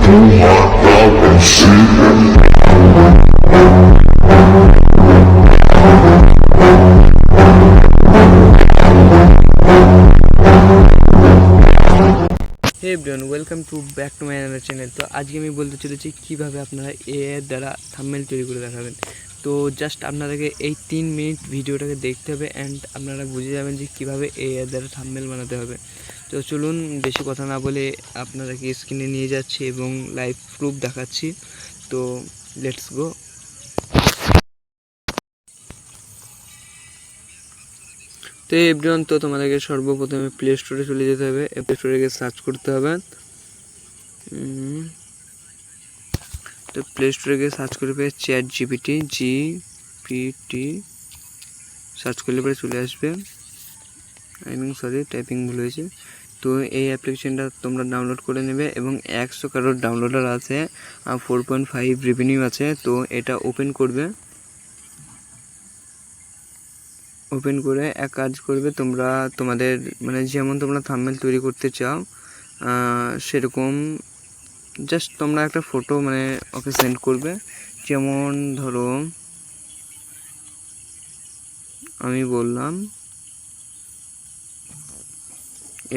Hey everyone welcome to back to my another channel. तो आज के मैं बोलते चलेছি কিভাবে আপনারা এআই দ্বারা থাম্বনেল তৈরি করে দেখাবেন। তো জাস্ট আপনাদেরকে এই 3 মিনিট ভিডিওটাকে দেখতে হবে অ্যান্ড আপনারা বুঝে যাবেন যে কীভাবে এআই দ্বারা থাম্বনেল বানাতে হবে। তো চলুন বেশি কথা না বলে আপনাদেরকে স্ক্রিনে নিয়ে যাচ্ছি এবং লাইভ প্রুফ দেখাচ্ছি। তো লেটস গো। তো এভরিওয়ান, তো তোমাদেরকে সর্বপ্রথমে প্লে স্টোরে চলে যেতে হবে। প্লে স্টোরে গিয়ে সার্চ করতে হবে। তো প্লে স্টোরে গিয়ে সার্চ করবে ChatGPT সার্চ করলে পরে চলে আসবে। টাইপিং ভুল হয়েছে। তো এই অ্যাপ্লিকেশনটা তোমরা ডাউনলোড করে নেবে এবং 100 কারোর ডাউনলোডার আছে, 4.5 রেভিনিউ আছে। তো এটা ওপেন করবে। ওপেন করে এক কাজ করবে, তোমরা তোমাদের মানে যেমন তোমরা থাম্বনেল তৈরি করতে চাও সেরকম জাস্ট তোমরা একটা ফটো মানে ওকে সেন্ড করবে। যেমন ধরো আমি বললাম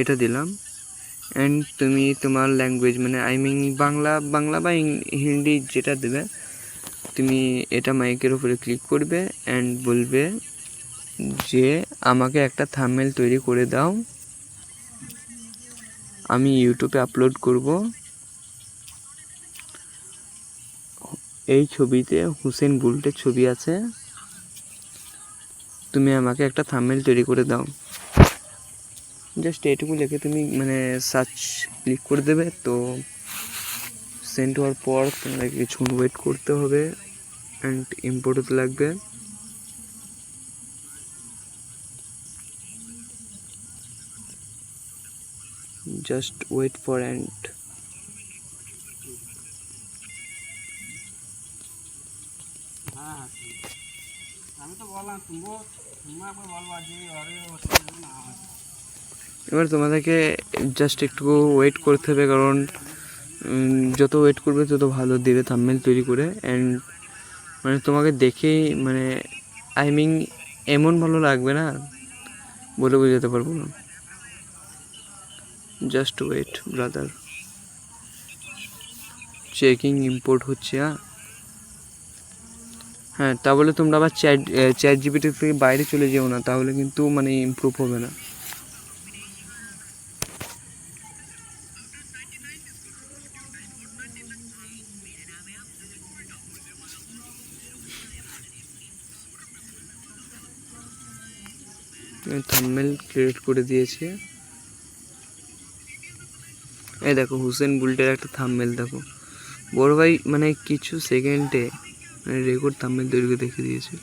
এটা দিলাম অ্যান্ড তুমি তোমার ল্যাঙ্গুয়েজ মানে বাংলা বা হিন্দি যেটা দেবে তুমি এটা মাইকের উপরে ক্লিক করবে অ্যান্ড বলবে যে আমাকে একটা থাম্বনেল তৈরি করে দাও, আমি ইউটিউবে আপলোড করব। এই ছবিতে হুসেন বুল্টের ছবি আছে, তুমি আমাকে একটা থাম্বনেল তৈরি করে দাও। জাস্ট এটুকু লিখে তুমি মানে সার্চ ক্লিক করে দেবে। তো সেন্ড হওয়ার পর তোমাকে কিছুক্ষণ ওয়েট করতে হবে অ্যান্ড ইম্পোর্ট হতে লাগবে। জাস্ট ওয়েট ফর অ্যান্ড এবার তোমাদেরকে জাস্ট একটু ওয়েট করতে হবে, কারণ যত ওয়েট করবে তত ভালো দিবে থাম্বনেল তৈরি করে। অ্যান্ড মানে তোমাকে দেখেই মানে এমন ভালো লাগবে না, বলে বোঝাতে পারবো না। Just wait brother, checking import হচ্ছে। হ্যাঁ, তাহলে তোমরা আবার ChatGPT থেকে বাইরে চলে যেও না, তাহলে কিন্তু মানে ইমপ্রুভ হবে না। থাম্বনেল ক্রিয়েট করে দিয়েছে। এই দেখো হুসেন বুল্টের একটা থাম্বনেল দেখো, বড় ভাই মানে কিছু সেকেন্ডে মানে রেকর্ড থাম্বনেল তৈরি করে দেখিয়ে দিয়েছে।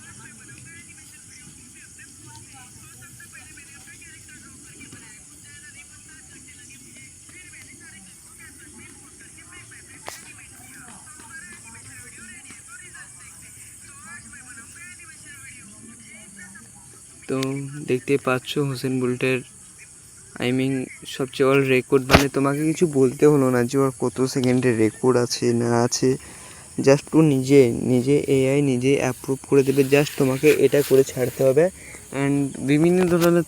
তো দেখতেই পাচ্ছ হুসেন বুল্টের সবচেয়ে ওর রেকর্ড, মানে তোমাকে কিছু বলতে হলো না যে ওর কত সেকেন্ডের রেকর্ড আছে না আছে। জাস্ট ও নিজে এআই নিজে অ্যাপ্রুভ করে দেবে। জাস্ট তোমাকে এটা করে ছাড়তে হবে অ্যান্ড বিভিন্ন ধরনের